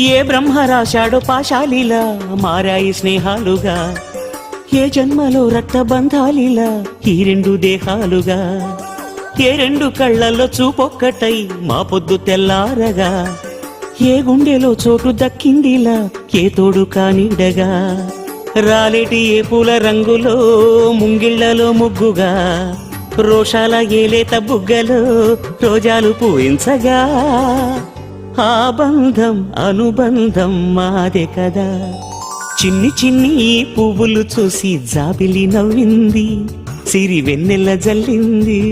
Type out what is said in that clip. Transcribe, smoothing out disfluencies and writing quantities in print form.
ఏ బ్రహ్మ రాశాడో పాశాలిలా మారాయి స్నేహాలుగా, ఏ జన్మలో రక్తబంధాలిలా ఈ రెండు దేహాలుగా, ఏ రెండు కళ్ళల్లో చూపొక్కటై మా పొద్దు తెల్లారగా, ఏ గుండెలో చోటు దక్కిందిలా ఏ తోడు కానిడగా, రాలేటి ఏ పూల రంగులో ముంగిళ్లలో ముగ్గుగా, రోషాల ఏలేత బుగ్గలో రోజాలు పూయించగా, ఆ బంధం అనుబంధం మాదే కదా. చిన్ని చిన్ని ఈ పువ్వులు చూసి జాబిలి నవ్వింది, సిరి వెన్నెల జల్లింది.